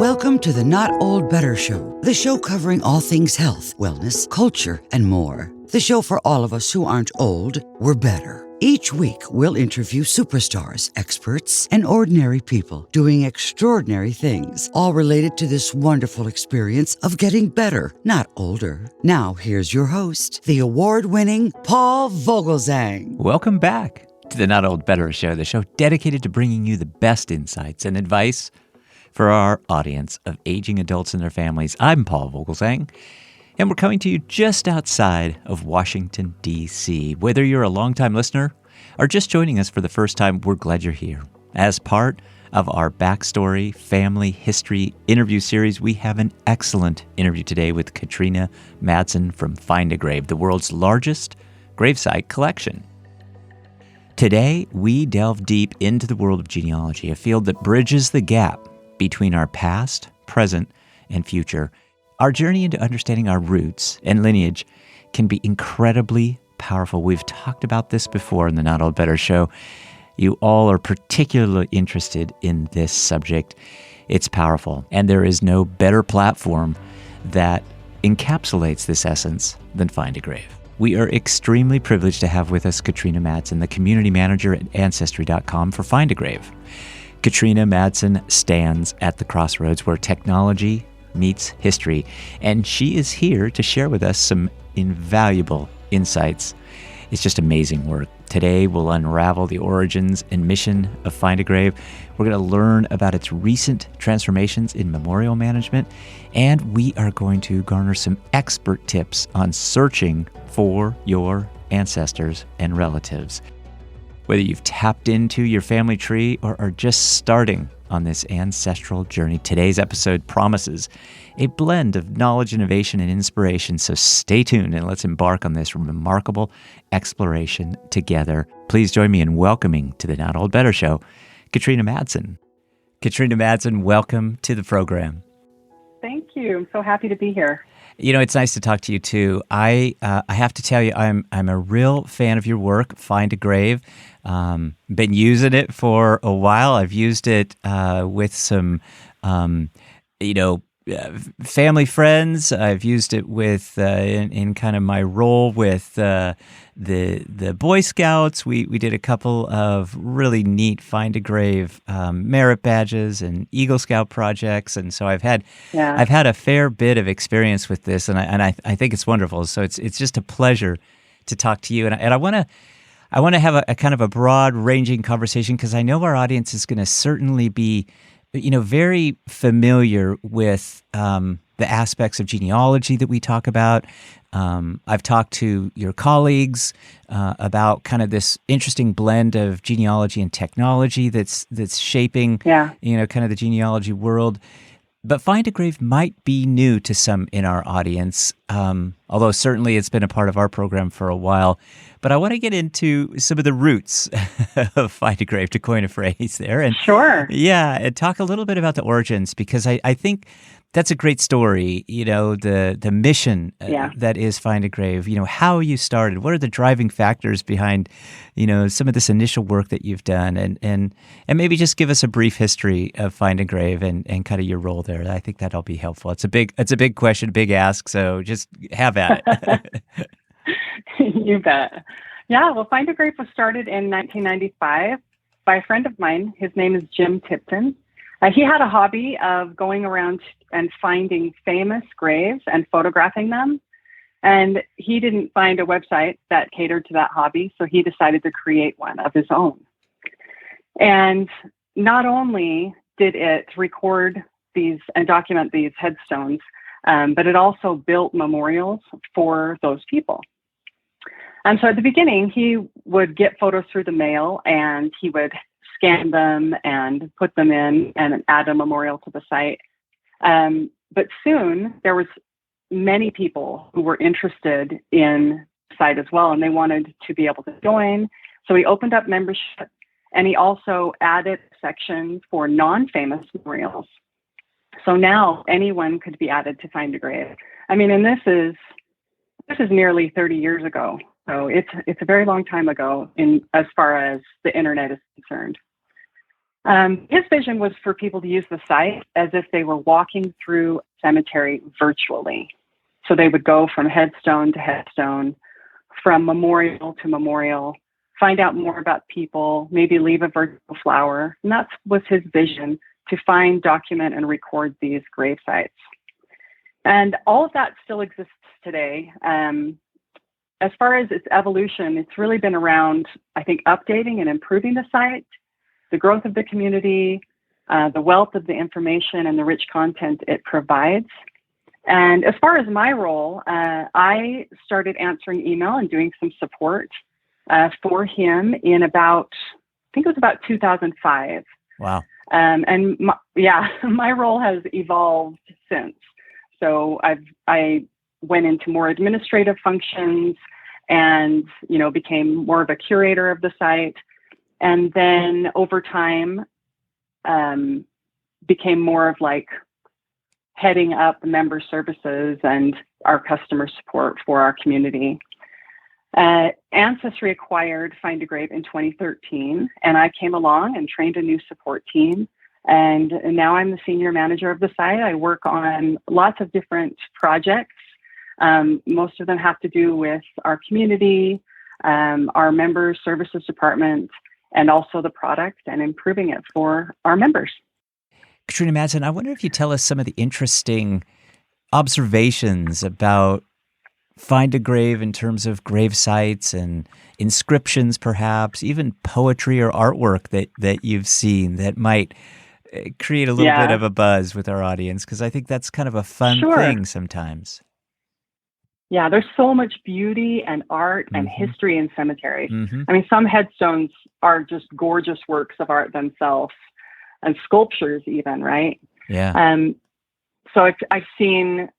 Welcome to the Not Old Better Show, the show covering all things health, wellness, culture, and more. The show for all of us who aren't old, we're better. Each week, we'll interview superstars, experts, and ordinary people doing extraordinary things, all related to this wonderful experience of getting better, not older. Now, here's your host, the award-winning Paul Vogelzang. Welcome back to the Not Old Better Show, the show dedicated to bringing you the best insights and advice for our audience of aging adults and their families. I'm Paul Vogelzang, and we're coming to you just outside of Washington, D.C. Whether you're a longtime listener or just joining us for the first time, we're glad you're here. As part of our Backstory Family History interview series, we have an excellent interview today with Katrina Madsen from Find a Grave, the world's largest gravesite collection. Today, we delve deep into the world of genealogy, a field that bridges the gap between our past, present, and future. Our journey into understanding our roots and lineage can be incredibly powerful. We've talked about this before in the Not Old Better Show. You all are particularly interested in this subject. It's powerful, and there is no better platform that encapsulates this essence than Find a Grave. We are extremely privileged to have with us Katrina Madsen, the community manager at Ancestry.com for Find a Grave. Katrina Madsen stands at the crossroads where technology meets history, and she is here to share with us some invaluable insights. It's just amazing work. Today, we'll unravel the origins and mission of Find a Grave. We're going to learn about its recent transformations in memorial management, and we are going to garner some expert tips on searching for your ancestors and relatives. Whether you've tapped into your family tree or are just starting on this ancestral journey, today's episode promises a blend of knowledge, innovation, and inspiration. So stay tuned and let's embark on this remarkable exploration together. Please join me in welcoming to the Not Old Better Show, Katrina Madsen. Katrina Madsen, welcome to the program. Thank you. I'm so happy to be here. You know, it's nice to talk to you too. I have to tell you, I'm a real fan of your work, Find a Grave. Been using it for a while. I've used it with some, family friends. I've used it with in kind of my role with the Boy Scouts. We did a couple of really neat Find a Grave merit badges and Eagle Scout projects, and so I've had a fair bit of experience with this, and I think it's wonderful. So it's just a pleasure to talk to you, and I want to have a kind of a broad ranging conversation because I know our audience is going to certainly be, very familiar with the aspects of genealogy that we talk about. I've talked to your colleagues about kind of this interesting blend of genealogy and technology that's shaping, kind of the genealogy world. But Find a Grave might be new to some in our audience, although certainly it's been a part of our program for a while. But I want to get into some of the roots of Find a Grave, to coin a phrase there. And sure. Yeah, and talk a little bit about the origins, because I think that's a great story, the mission that is Find a Grave, how you started, what are the driving factors behind, some of this initial work that you've done, and maybe just give us a brief history of Find a Grave and kind of your role there. I think that'll be helpful. It's a big question, big ask, so just have at it. You bet. Yeah, well, Find a Grave was started in 1995 by a friend of mine. His name is Jim Tipton. He had a hobby of going around and finding famous graves and photographing them. And he didn't find a website that catered to that hobby, so he decided to create one of his own. And not only did it record these and document these headstones, but it also built memorials for those people. And so at the beginning, he would get photos through the mail and he would scan them and put them in and add a memorial to the site. But soon there was many people who were interested in the site as well, and they wanted to be able to join. So he opened up membership, and he also added a section for non-famous memorials. So now anyone could be added to Find a Grave. I mean, and this is nearly 30 years ago. So it's a very long time ago as far as the internet is concerned. His vision was for people to use the site as if they were walking through a cemetery virtually. So they would go from headstone to headstone, from memorial to memorial, find out more about people, maybe leave a virtual flower. And that was his vision, to find, document, and record these grave sites. And all of that still exists today. As far as its evolution, it's really been around, I think, updating and improving the site, the growth of the community, the wealth of the information and the rich content it provides. And as far as my role, I started answering email and doing some support for him in about, I think it was about 2005. Wow. And my role has evolved since. So I went into more administrative functions and, became more of a curator of the site. And then over time, became more of like heading up member services and our customer support for our community. Ancestry acquired Find a Grave in 2013, and I came along and trained a new support team. And now I'm the senior manager of the site. I work on lots of different projects. Most of them have to do with our community, our member services department, and also the product and improving it for our members. Katrina Madsen, I wonder if you tell us some of the interesting observations about Find a Grave in terms of grave sites and inscriptions, perhaps, even poetry or artwork that you've seen that might create a little bit of a buzz with our audience, because I think that's kind of a fun thing sometimes. Yeah, there's so much beauty and art and history in cemeteries. I mean, some headstones are just gorgeous works of art themselves, and sculptures even, right? Yeah. So I've seen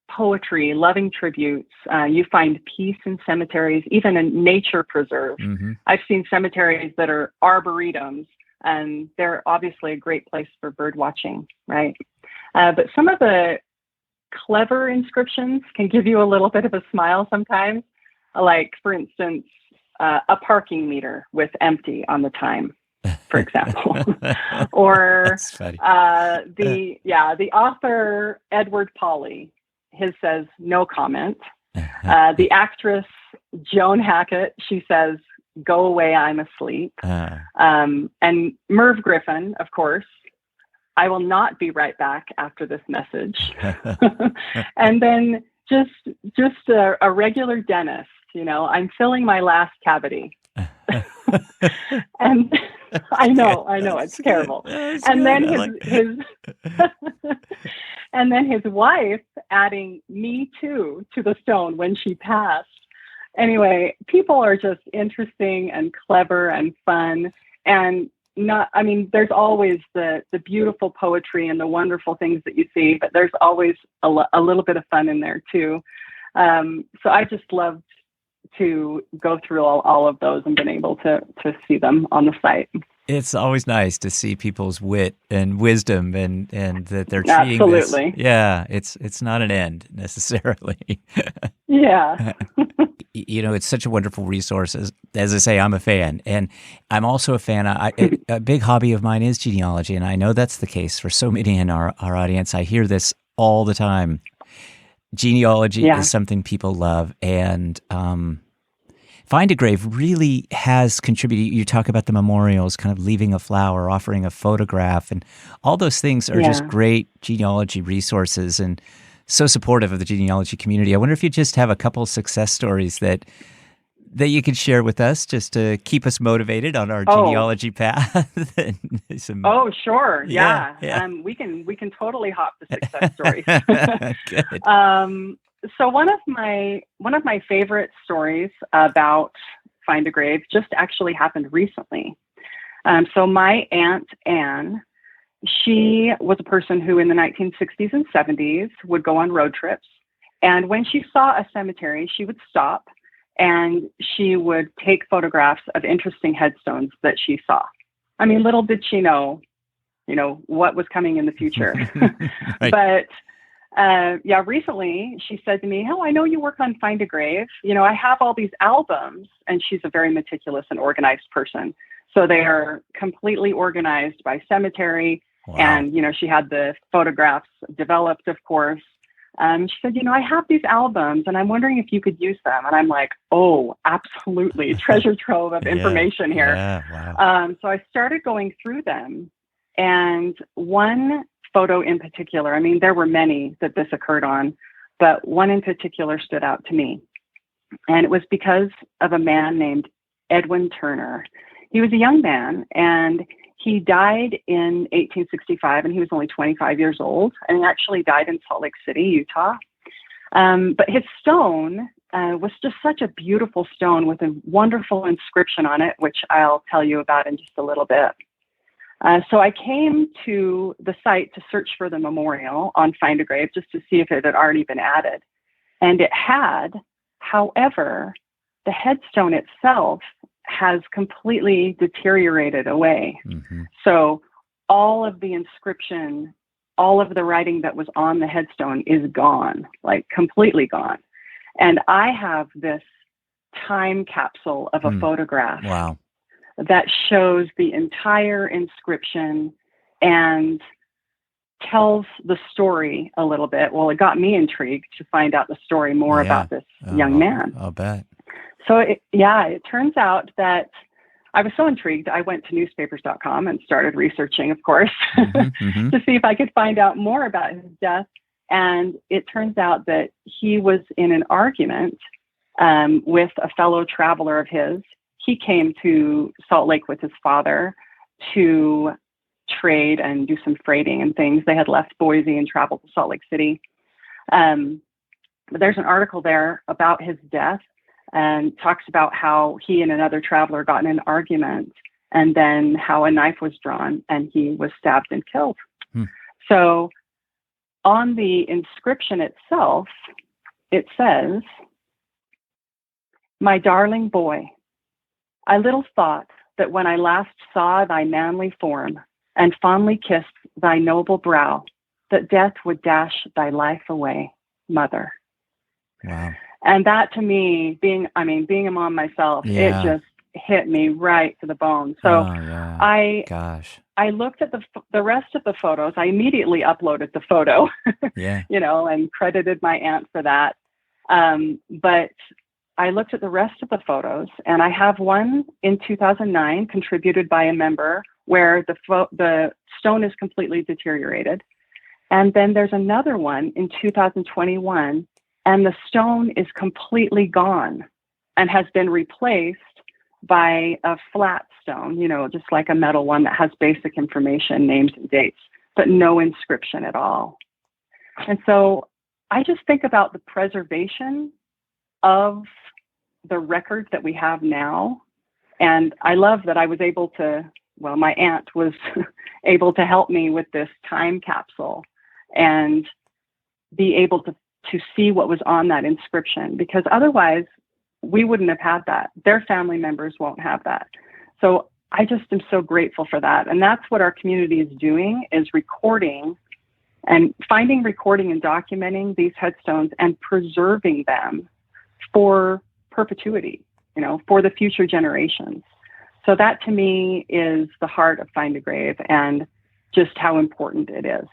poetry, loving tributes. You find peace in cemeteries, even in nature preserves. I've seen cemeteries that are arboretums, and they're obviously a great place for bird watching, right? But some of the clever inscriptions can give you a little bit of a smile sometimes. Like, for instance, a parking meter with empty on the time, for example. Or the author Edward Polly, his says no comment. The actress Joan Hackett, she says, "Go away, I'm asleep." And Merv Griffin, of course, "I will not be right back after this message." And then just a regular dentist, "I'm filling my last cavity." And I know, it's terrible. And then and then his wife adding "me too" to the stone when she passed. Anyway, people are just interesting and clever and fun, and there's always the beautiful poetry and the wonderful things that you see, but there's always a little bit of fun in there too. So I just loved to go through all of those and been able to see them on the site. It's always nice to see people's wit and wisdom and that they're treating this. Yeah, it's not an end necessarily. Yeah. It's such a wonderful resource. As I say, I'm a fan, and I'm also a fan. A big hobby of mine is genealogy, and I know that's the case for so many in our audience. I hear this all the time. Genealogy is something people love, and Find a Grave really has contributed. You talk about the memorials, kind of leaving a flower, offering a photograph, and all those things are just great genealogy resources and so supportive of the genealogy community. I wonder if you just have a couple of success stories that you could share with us just to keep us motivated on our genealogy path. Oh, sure. Yeah. We can totally hop the success stories. Good. So one of my favorite stories about Find a Grave just actually happened recently. So my Aunt Anne, she was a person who in the 1960s and 70s would go on road trips. And when she saw a cemetery, she would stop and she would take photographs of interesting headstones that she saw. I mean, little did she know, what was coming in the future. Right. But recently she said to me, "Oh, I know you work on Find a Grave. I have all these albums," and she's a very meticulous and organized person. So they are completely organized by cemetery. Wow. And, she had the photographs developed, of course. She said, I have these albums and I'm wondering if you could use them. And I'm like, oh, absolutely. Treasure trove of information here. Yeah, wow. So I started going through them. And one photo in particular, I mean, there were many that this occurred on, but one in particular stood out to me. And it was because of a man named Edwin Turner. He was a young man, and he died in 1865, and he was only 25 years old, and he actually died in Salt Lake City, Utah. But his stone was just such a beautiful stone with a wonderful inscription on it, which I'll tell you about in just a little bit. So I came to the site to search for the memorial on Find a Grave just to see if it had already been added. And it had. However, the headstone itself has completely deteriorated away. Mm-hmm. So all of the inscription, all of the writing that was on the headstone is gone, like completely gone. And I have this time capsule of a photograph. Wow. That shows the entire inscription and tells the story a little bit. Well, it got me intrigued to find out the story more about this young man. I'll bet. So, it turns out that I was so intrigued, I went to newspapers.com and started researching, of course, mm-hmm. to see if I could find out more about his death. And it turns out that he was in an argument with a fellow traveler of his. He came to Salt Lake with his father to trade and do some freighting and things. They had left Boise and traveled to Salt Lake City. But there's an article there about his death and talks about how he and another traveler got in an argument and then how a knife was drawn and he was stabbed and killed. So on the inscription itself, it says, "My darling boy, I little thought that when I last saw thy manly form and fondly kissed thy noble brow, that death would dash thy life away, mother." Wow. And that to me, being a mom myself, it just hit me right to the bone. So I looked at the rest of the photos. I immediately uploaded the photo, and credited my aunt for that. But I looked at the rest of the photos, and I have one in 2009 contributed by a member where the stone is completely deteriorated. And then there's another one in 2021, and the stone is completely gone and has been replaced by a flat stone, just like a metal one that has basic information, names and dates, but no inscription at all. And so I just think about the preservation of the records that we have now. And I love that I was able to, my aunt was able to help me with this time capsule and be able to see what was on that inscription, because otherwise we wouldn't have had that. Their family members won't have that. So I just am so grateful for that. And that's what our community is doing, is recording and recording and documenting these headstones and preserving them for perpetuity, for the future generations. So that to me is the heart of Find a Grave and just how important it is.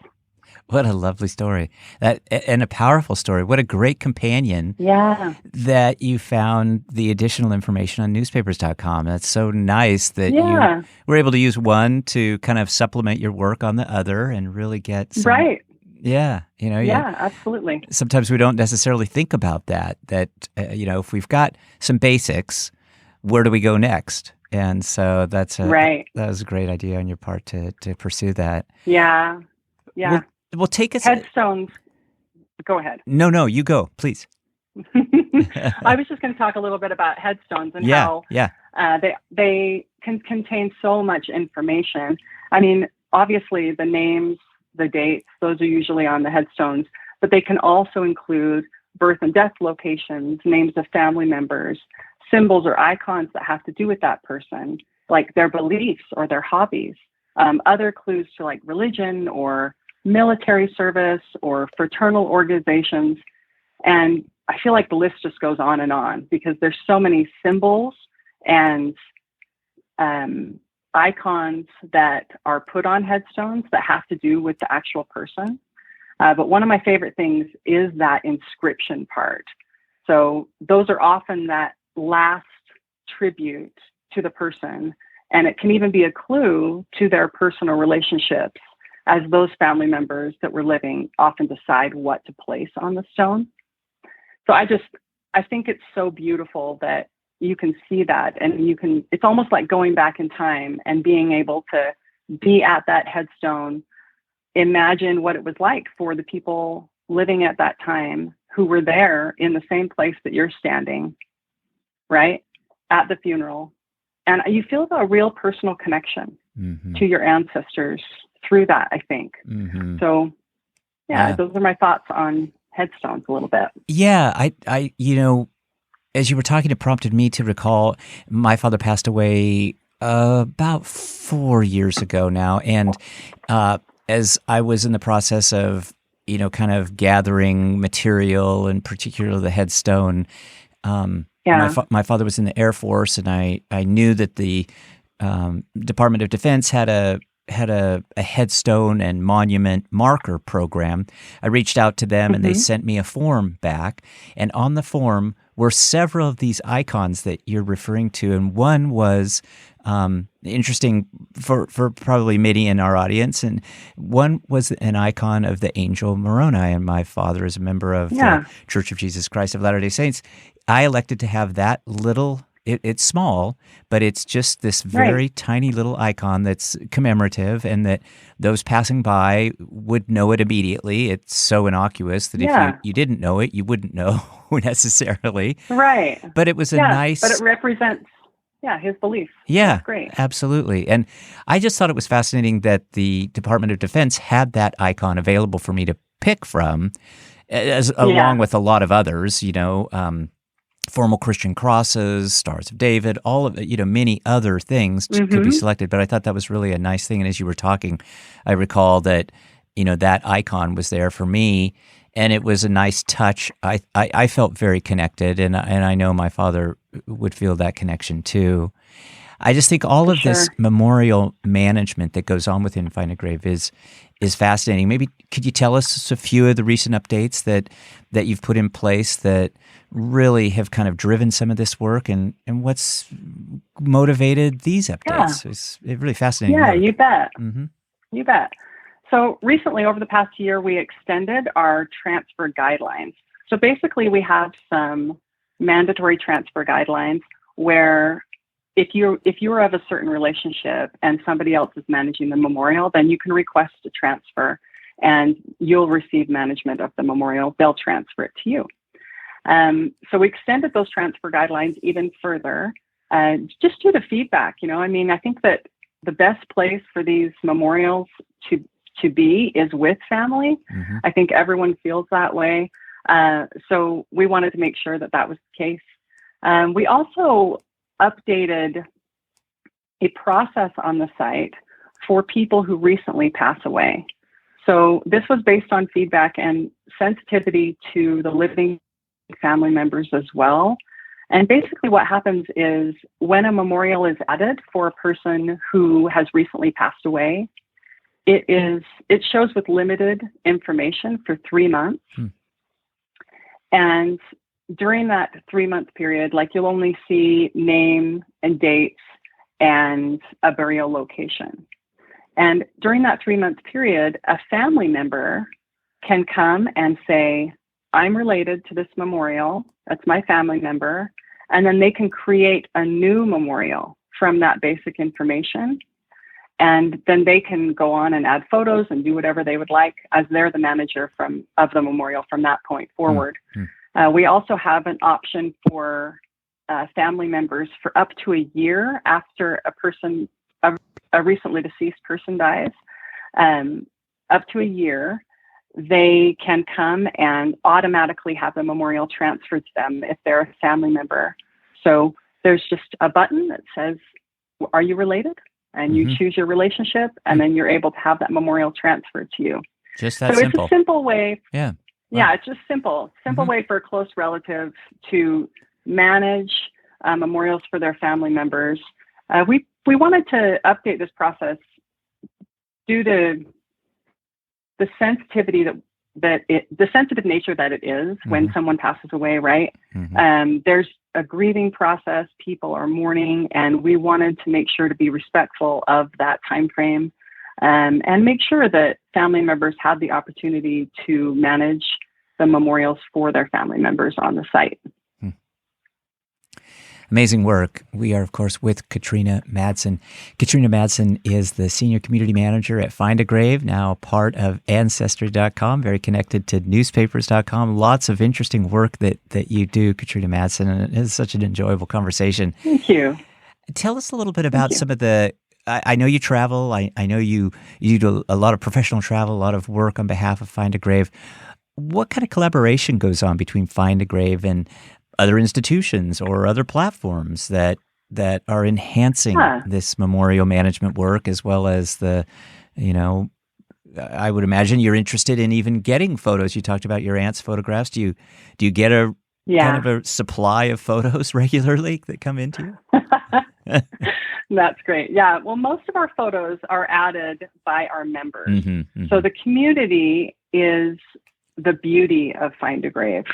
What a lovely story. And a powerful story. What a great companion that you found the additional information on newspapers.com. That's so nice that you were able to use one to kind of supplement your work on the other and really get some... Right. Yeah. Absolutely. Sometimes we don't necessarily think about that, if we've got some basics, where do we go next? And so that was a great idea on your part to pursue that. Yeah. Yeah. Well, take us... Headstones. Go ahead. No, you go, please. I was just going to talk a little bit about headstones and how they can contain so much information. I mean, obviously the names, the dates, those are usually on the headstones, but they can also include birth and death locations, names of family members, symbols or icons that have to do with that person, like their beliefs or their hobbies, other clues to like religion or military service or fraternal organizations. And I feel like the list just goes on because there's so many symbols and icons that are put on headstones that have to do with the actual person. But one of my favorite things is that inscription part. So those are often that last tribute to the person, and it can even be a clue to their personal relationships, as those family members that were living often decide what to place on the stone. So I think it's so beautiful that you can see that, and it's almost like going back in time and being able to be at that headstone, imagine what it was like for the people living at that time who were there in the same place that you're standing, right, at the funeral. And you feel a real personal connection to your ancestors through that, I think. So, those are my thoughts on headstones a little bit. Yeah, I as you were talking, it prompted me to recall my father passed away about 4 years ago now. And as I was in the process of, kind of gathering material, and particularly the headstone, my father was in the Air Force, and I knew that the Department of Defense had a headstone and monument marker program. I reached out to them, and they sent me a form back. And on the form were several of these icons that you're referring to. And one was interesting for probably many in our audience. And one was an icon of the angel Moroni. And my father is a member of the Church of Jesus Christ of Latter-day Saints. I elected to have that little. It's small, but it's just this very tiny little icon that's commemorative, and that those passing by would know it immediately. It's so innocuous that if you didn't know it, you wouldn't know necessarily. Right. But it was a nice... But it represents, his belief. Yeah, that's great. Absolutely. And I just thought it was fascinating that the Department of Defense had that icon available for me to pick from, along with a lot of others, formal Christian crosses, Stars of David, all of it, many other things could be selected. But I thought that was really a nice thing. And as you were talking, I recall that, that icon was there for me, and it was a nice touch. I felt very connected, and I know my father would feel that connection too. I just think all of this memorial management that goes on within Find a Grave is fascinating. Maybe could you tell us a few of the recent updates that you've put in place that really have kind of driven some of this work, and what's motivated these updates? It's really fascinating. Yeah, you bet. You bet. So recently, over the past year, we extended our transfer guidelines. So basically, we have some mandatory transfer guidelines where if you're of a certain relationship and somebody else is managing the memorial, then you can request a transfer, and you'll receive management of the memorial. They'll transfer it to you. So we extended those transfer guidelines even further, just due to feedback. I think that the best place for these memorials to be is with family. I think everyone feels that way. So we wanted to make sure that was the case. We also updated a process on the site for people who recently pass away. So this was based on feedback and sensitivity to the living family members as well. And basically what happens is when a memorial is added for a person who has recently passed away, it shows with limited information for 3 months. And during that 3-month period, you'll only see name and dates and a burial location. And during that 3-month period, a family member can come and say, I'm related to this memorial. That's my family member. And then they can create a new memorial from that basic information. And then they can go on and add photos and do whatever they would like, as they're the manager of the memorial from that point forward. We also have an option for family members for up to a year after a recently deceased person dies. Up to a year, they can come and automatically have the memorial transferred to them if they're a family member. So there's just a button that says, are you related? And you choose your relationship, and then you're able to have that memorial transferred to you. Just that simple. It's a simple way. Yeah. Yeah, it's just simple way for a close relative to manage memorials for their family members. We we wanted to update this process due to the sensitivity the sensitive nature that it is when someone passes away, right? There's a grieving process, people are mourning, and we wanted to make sure to be respectful of that time frame, and make sure that family members had the opportunity to manage the memorials for their family members on the site. Amazing work. We are, of course, with Katrina Madsen. Katrina Madsen is the Senior Community Manager at Find a Grave, now part of Ancestry.com, very connected to newspapers.com. Lots of interesting work that you do, Katrina Madsen, and it is such an enjoyable conversation. Thank you. Tell us a little bit about some of the, I know you travel, I know you do a lot of professional travel, a lot of work on behalf of Find a Grave. What kind of collaboration goes on between Find a Grave and other institutions or other platforms that are enhancing this memorial management work, as well as I would imagine you're interested in even getting photos. You talked about your aunt's photographs. Do you get a kind of a supply of photos regularly that come into you? That's great. Yeah. Well, most of our photos are added by our members. So the community is the beauty of Find a Grave.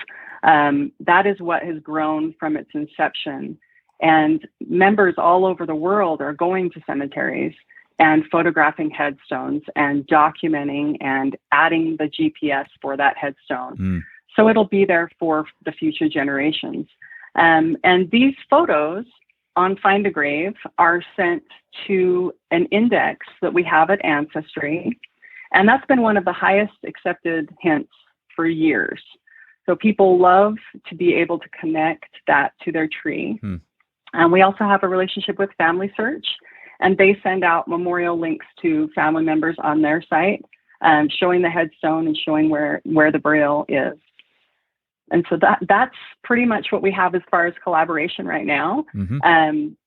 That is what has grown from its inception. And members all over the world are going to cemeteries and photographing headstones and documenting and adding the GPS for that headstone. So it'll be there for the future generations. And these photos on Find a Grave are sent to an index that we have at Ancestry. And that's been one of the highest accepted hints for years. So people love to be able to connect that to their tree. And we also have a relationship with Family Search, and they send out memorial links to family members on their site, showing the headstone and showing where the burial is. And so that's pretty much what we have as far as collaboration right now.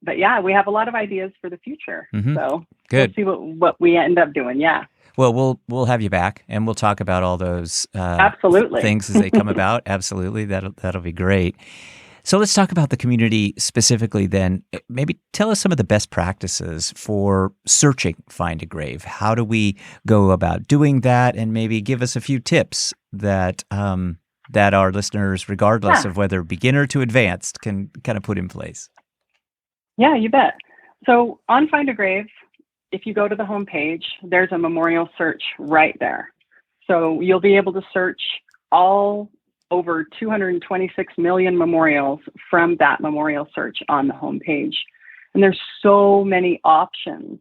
But yeah, we have a lot of ideas for the future. So good. We'll see what we end up doing. Yeah. Well, we'll have you back, and we'll talk about all those absolutely things as they come about. Absolutely, that'll be great. So let's talk about the community specifically. Then, maybe tell us some of the best practices for searching Find a Grave. How do we go about doing that, and maybe give us a few tips that our listeners, regardless of whether beginner to advanced, can kind of put in place. Yeah, you bet. So on Find a Grave, if you go to the homepage, there's a memorial search right there. So you'll be able to search all over 226 million memorials from that memorial search on the homepage. And there's so many options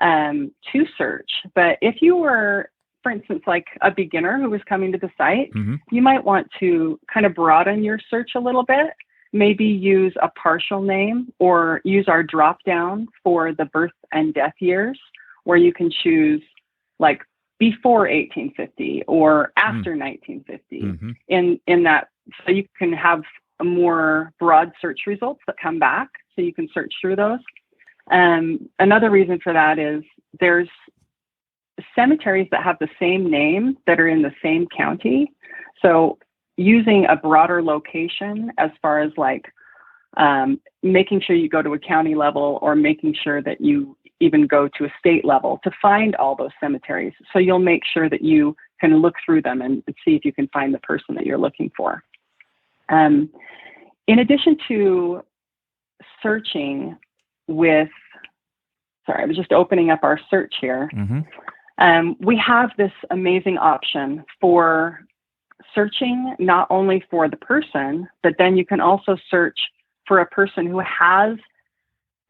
to search. But if you were, for instance, like a beginner who was coming to the site, you might want to kind of broaden your search a little bit. Maybe use a partial name or use our drop down for the birth and death years, where you can choose like before 1850 or after 1950 in that. So you can have a more broad search results that come back. So you can search through those. Another reason for that is there's cemeteries that have the same name that are in the same county. So using a broader location as far as like making sure you go to a county level or making sure that you even go to a state level to find all those cemeteries. So you'll make sure that you can look through them and see if you can find the person that you're looking for. In addition to searching with, I was just opening up our search here. We have this amazing option for searching not only for the person, but then you can also search for a person who has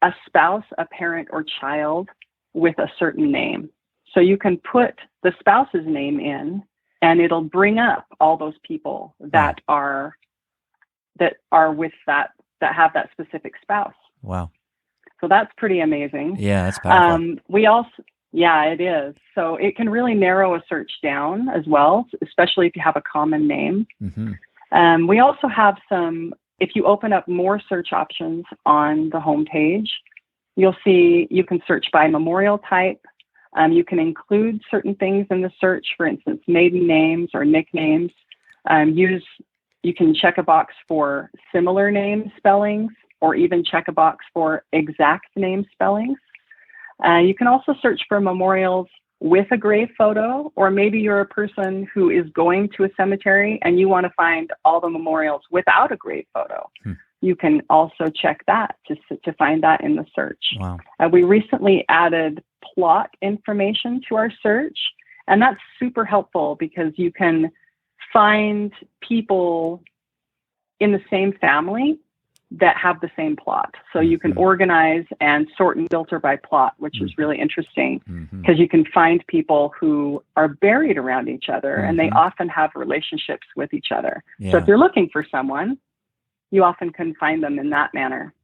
a spouse, a parent, or child with a certain name. So you can put the spouse's name in, and it'll bring up all those people that are with that have that specific spouse. Wow. So that's pretty amazing. Yeah, that's powerful. Yeah, it is. So it can really narrow a search down as well, especially if you have a common name. We also have if you open up more search options on the homepage, you'll see you can search by memorial type. You can include certain things in the search, for instance, maiden names or nicknames. You can check a box for similar name spellings or even check a box for exact name spellings. You can also search for memorials with a grave photo, or maybe you're a person who is going to a cemetery and you want to find all the memorials without a grave photo. You can also check that to find that in the search. Wow. We recently added plot information to our search, and that's super helpful because you can find people in the same family that have the same plot. So you can organize and sort and filter by plot, which is really interesting because you can find people who are buried around each other and they often have relationships with each other. Yeah. So if you're looking for someone, you often can find them in that manner.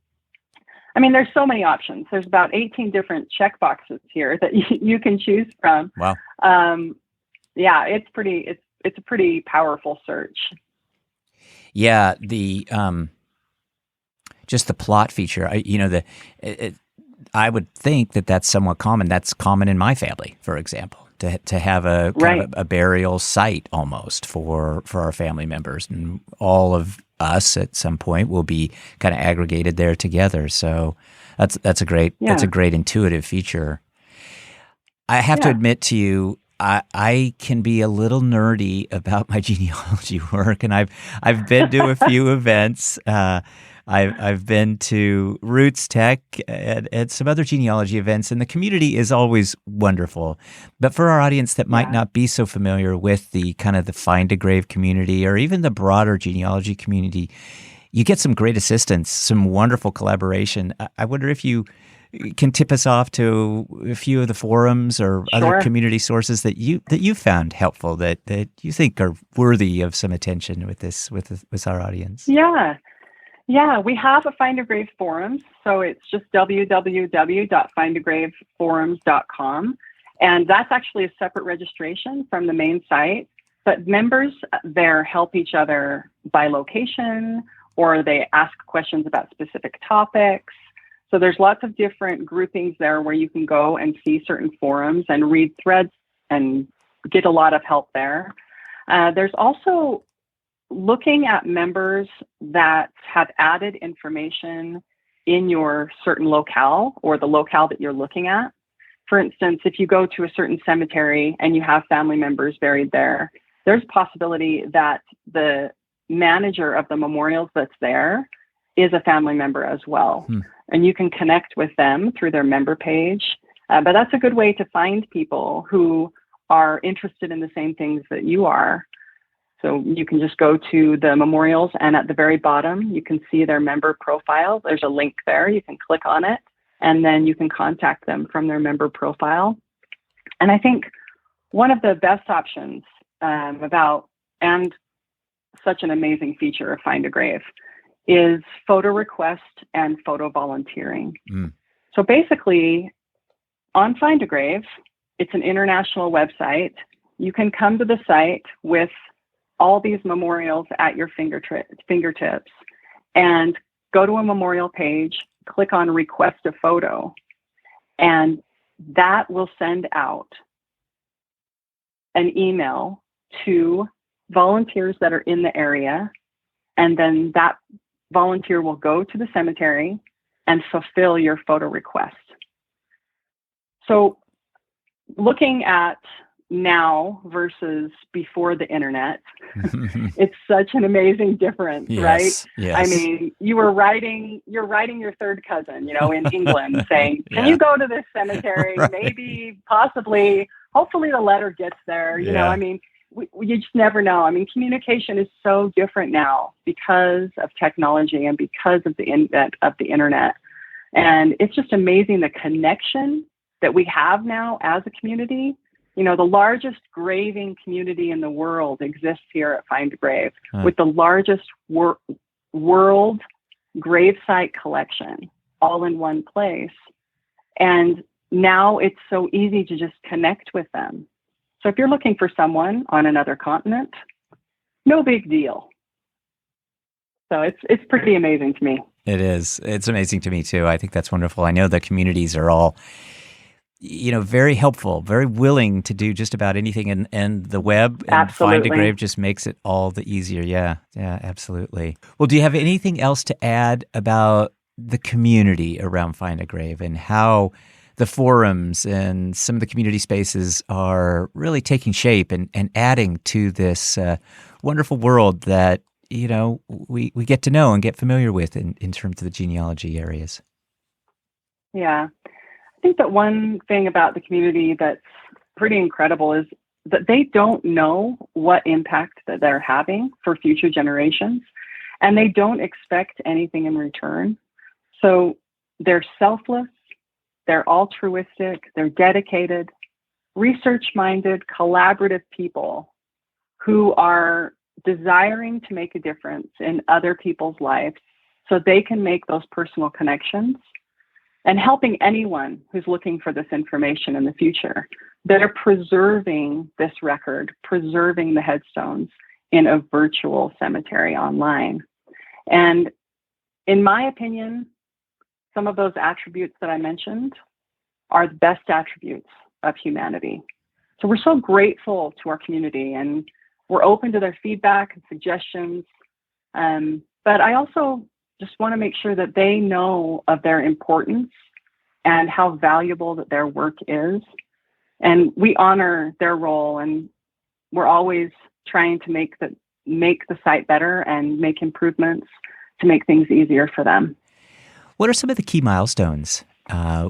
I mean, there's so many options. There's about 18 different checkboxes here that you can choose from. Wow. Yeah, it's a pretty powerful search. Yeah, the just the plot feature. I would think that that's somewhat common. That's common in my family, for example, to have a kind of a burial site almost for our family members, and all of us at some point will be kind of aggregated there together. So that's a great intuitive feature. I have to admit to you, I can be a little nerdy about my genealogy work, and I've been to a few events. I've been to Roots Tech and some other genealogy events, and the community is always wonderful. But for our audience that might not be so familiar with the kind of the Find a Grave community or even the broader genealogy community, you get some great assistance, some wonderful collaboration. I wonder if you can tip us off to a few of the forums or other community sources that you found helpful, that you think are worthy of some attention with our audience. Yeah, we have a Find a Grave forums. So it's just www.findagraveforums.com. And that's actually a separate registration from the main site. But members there help each other by location, or they ask questions about specific topics. So there's lots of different groupings there where you can go and see certain forums and read threads and get a lot of help there. There's also looking at members that have added information in your certain locale or the locale that you're looking at. For instance, if you go to a certain cemetery and you have family members buried there, there's a possibility that the manager of the memorials that's there is a family member as well. And you can connect with them through their member page. But that's a good way to find people who are interested in the same things that you are. So you can just go to the memorials, and at the very bottom, you can see their member profile. There's a link there. You can click on it, and then you can contact them from their member profile. And I think one of the best options and such an amazing feature of Find a Grave is photo request and photo volunteering. So basically, on Find a Grave, it's an international website. You can come to the site with all these memorials at your fingertips and go to a memorial page, click on request a photo, and that will send out an email to volunteers that are in the area. And then that volunteer will go to the cemetery and fulfill your photo request. So looking at now versus before the internet, it's such an amazing difference, right? Yes. I mean, you're writing your third cousin, in England saying, can you go to this cemetery? Maybe, possibly, hopefully the letter gets there. You know, I mean, you just never know. I mean, communication is so different now because of technology and because of the internet. And it's just amazing the connection that we have now as a community. The largest graving community in the world exists here at Find a Grave, with the largest world gravesite collection all in one place. And now it's so easy to just connect with them. So if you're looking for someone on another continent, no big deal. So it's pretty amazing to me. It is. It's amazing to me too. I think that's wonderful. I know the communities are all very helpful, very willing to do just about anything, and the web and Find a Grave just makes it all the easier. Yeah, absolutely. Well, do you have anything else to add about the community around Find a Grave and how the forums and some of the community spaces are really taking shape and adding to this wonderful world that, we get to know and get familiar with in terms of the genealogy areas. Yeah. I think that one thing about the community that's pretty incredible is that they don't know what impact that they're having for future generations, and they don't expect anything in return. So they're selfless, they're altruistic, they're dedicated, research-minded, collaborative people who are desiring to make a difference in other people's lives so they can make those personal connections and helping anyone who's looking for this information in the future. They're preserving this record, preserving the headstones in a virtual cemetery online. And in my opinion, some of those attributes that I mentioned are the best attributes of humanity. So we're so grateful to our community, and we're open to their feedback and suggestions. But I also just want to make sure that they know of their importance and how valuable that their work is. And we honor their role, and we're always trying to make the site better and make improvements to make things easier for them. What are some of the key milestones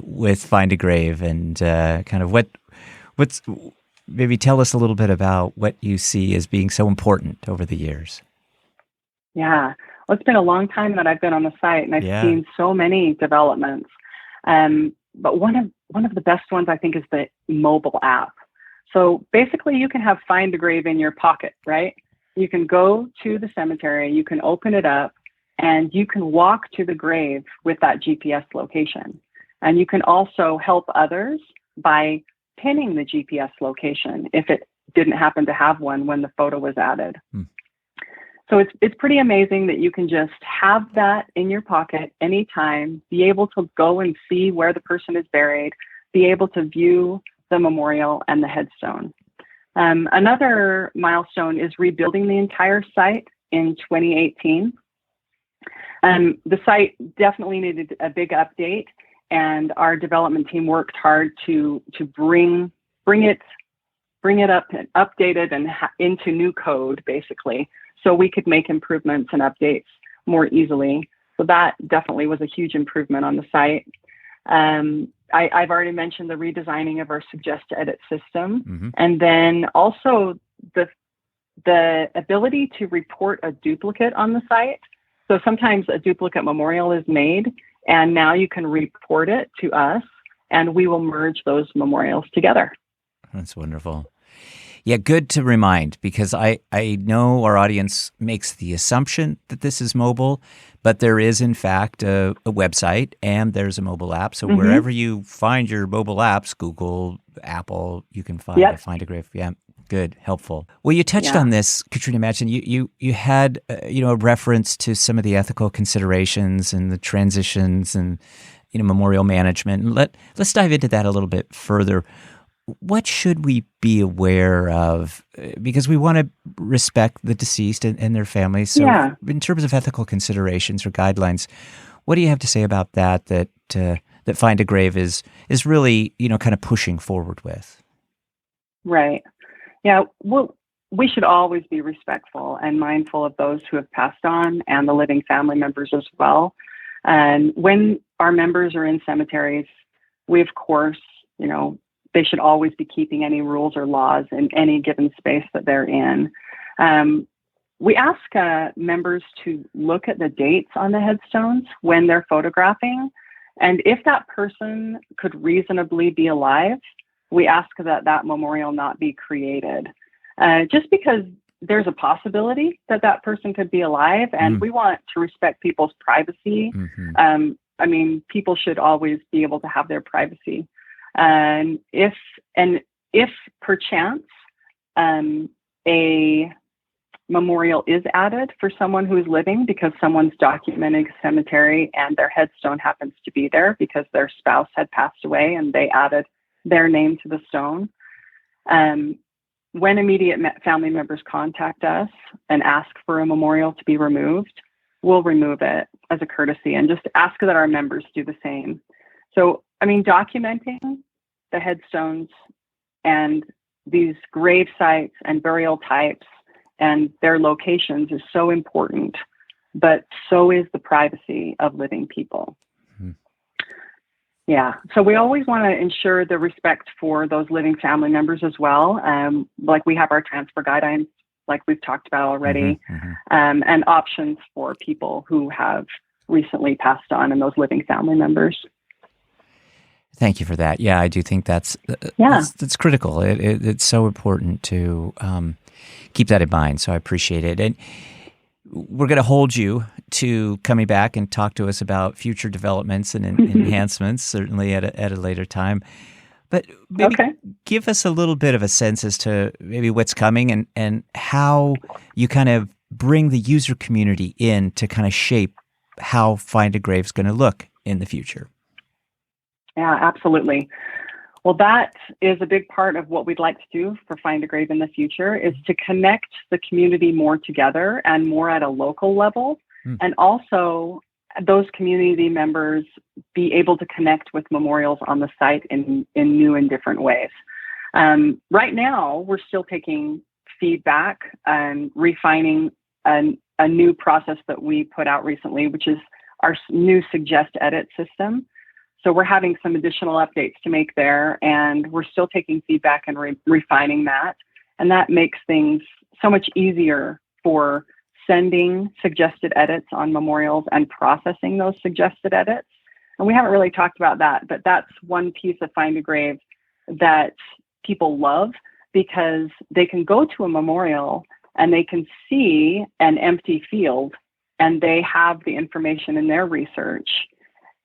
with Find a Grave, and kind of what's maybe tell us a little bit about what you see as being so important over the years? Yeah, well, it's been a long time that I've been on the site, and I've seen so many developments. But one of the best ones, I think, is the mobile app. So basically, you can have Find a Grave in your pocket, right? You can go to the cemetery, you can open it up, and you can walk to the grave with that GPS location. And you can also help others by pinning the GPS location if it didn't happen to have one when the photo was added. So it's pretty amazing that you can just have that in your pocket anytime, be able to go and see where the person is buried, be able to view the memorial and the headstone. Another milestone is rebuilding the entire site in 2018. The site definitely needed a big update, and our development team worked hard to bring it up and updated and into new code, basically, so we could make improvements and updates more easily. So that definitely was a huge improvement on the site. I've already mentioned the redesigning of our suggest edit system, and then also the ability to report a duplicate on the site. So sometimes a duplicate memorial is made, and now you can report it to us, and we will merge those memorials together. That's wonderful. Yeah, good to remind, because I know our audience makes the assumption that this is mobile, but there is, in fact, a website, and there's a mobile app. So wherever you find your mobile apps, Google, Apple, you can find a grave. Yeah, good, helpful. Well, you touched on this, Katrina Madsen. You had a reference to some of the ethical considerations and the transitions and memorial management. And let's dive into that a little bit further. What should we be aware of? Because we want to respect the deceased and their families. So in terms of ethical considerations or guidelines, what do you have to say about that Find a Grave is really, kind of pushing forward with? Right. Yeah. Well, we should always be respectful and mindful of those who have passed on and the living family members as well. And when our members are in cemeteries, we, of course, they should always be keeping any rules or laws in any given space that they're in. We ask members to look at the dates on the headstones when they're photographing. And if that person could reasonably be alive, we ask that memorial not be created. Just because there's a possibility that person could be alive, and we want to respect people's privacy. People should always be able to have their privacy. And if perchance a memorial is added for someone who is living because someone's documenting a cemetery and their headstone happens to be there because their spouse had passed away and they added their name to the stone, when immediate family members contact us and ask for a memorial to be removed, we'll remove it as a courtesy and just ask that our members do the same. So, documenting the headstones and these grave sites and burial types and their locations is so important, but so is the privacy of living people. Mm-hmm. Yeah, so we always want to ensure the respect for those living family members as well. Like we have our transfer guidelines, like we've talked about already, and options for people who have recently passed on and those living family members. Thank you for that. Yeah, I do think that's critical. It's so important to keep that in mind. So I appreciate it. And we're going to hold you to coming back and talk to us about future developments and enhancements, certainly at a later time. But maybe give us a little bit of a sense as to maybe what's coming and how you kind of bring the user community in to kind of shape how Find a Grave is going to look in the future. Yeah, absolutely. Well, that is a big part of what we'd like to do for Find a Grave in the future, is to connect the community more together and more at a local level. And also those community members be able to connect with memorials on the site in new and different ways. Right now, we're still taking feedback and refining a new process that we put out recently, which is our new Suggest Edit system. So we're having some additional updates to make there, and we're still taking feedback and refining that. And that makes things so much easier for sending suggested edits on memorials and processing those suggested edits. And we haven't really talked about that, but that's one piece of Find a Grave that people love, because they can go to a memorial and they can see an empty field and they have the information in their research,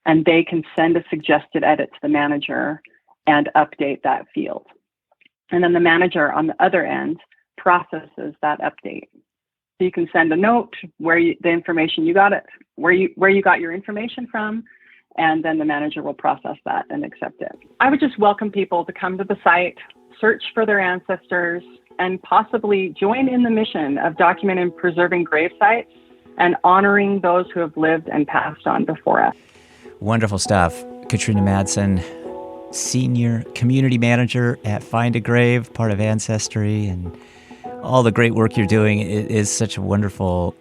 and they can send a suggested edit to the manager and update that field. And then the manager on the other end processes that update. So you can send a note the information you got it, where you got your information from, and then the manager will process that and accept it. I would just welcome people to come to the site, search for their ancestors, and possibly join in the mission of documenting and preserving grave sites and honoring those who have lived and passed on before us. Wonderful stuff. Katrina Madsen, Senior Community Manager at Find a Grave, part of Ancestry, and all the great work you're doing. It is such a wonderful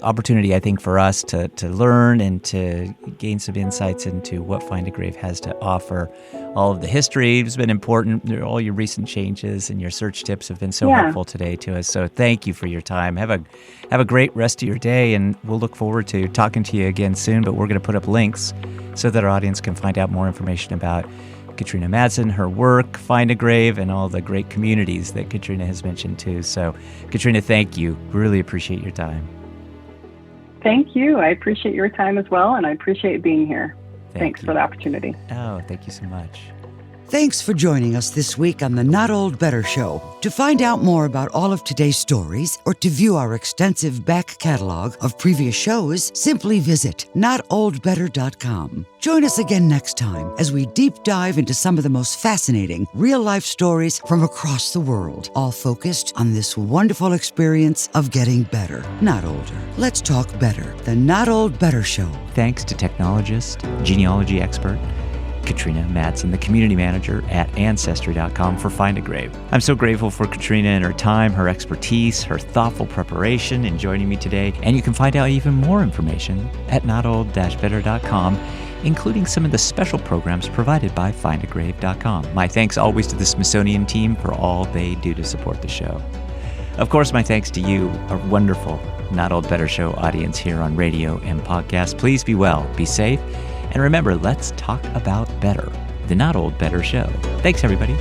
opportunity, I think, for us to learn and to gain some insights into what Find a Grave has to offer. All of the history has been important. All your recent changes and your search tips have been so helpful today to us. So thank you for your time. Have a great rest of your day, and we'll look forward to talking to you again soon. But we're going to put up links so that our audience can find out more information about Katrina Madsen, her work, Find a Grave, and all the great communities that Katrina has mentioned too. So, Katrina, thank you. Really appreciate your time. Thank you. I appreciate your time as well, and I appreciate being here. Thanks for the opportunity. Oh, thank you so much. Thanks for joining us this week on the Not Old Better Show. To find out more about all of today's stories or to view our extensive back catalog of previous shows, simply visit notoldbetter.com. Join us again next time as we deep dive into some of the most fascinating real-life stories from across the world, all focused on this wonderful experience of getting better, not older. Let's talk better. The Not Old Better Show. Thanks to technologist, genealogy expert, Katrina Madsen, the community manager at Ancestry.com, for Find a Grave. I'm so grateful for Katrina and her time, her expertise, her thoughtful preparation in joining me today. And you can find out even more information at notold-better.com, including some of the special programs provided by findagrave.com. My thanks always to the Smithsonian team for all they do to support the show. Of course, my thanks to you, a wonderful Not Old Better Show audience here on radio and podcast. Please be well, be safe, and remember, let's talk about better. The Not Old Better Show. Thanks, everybody.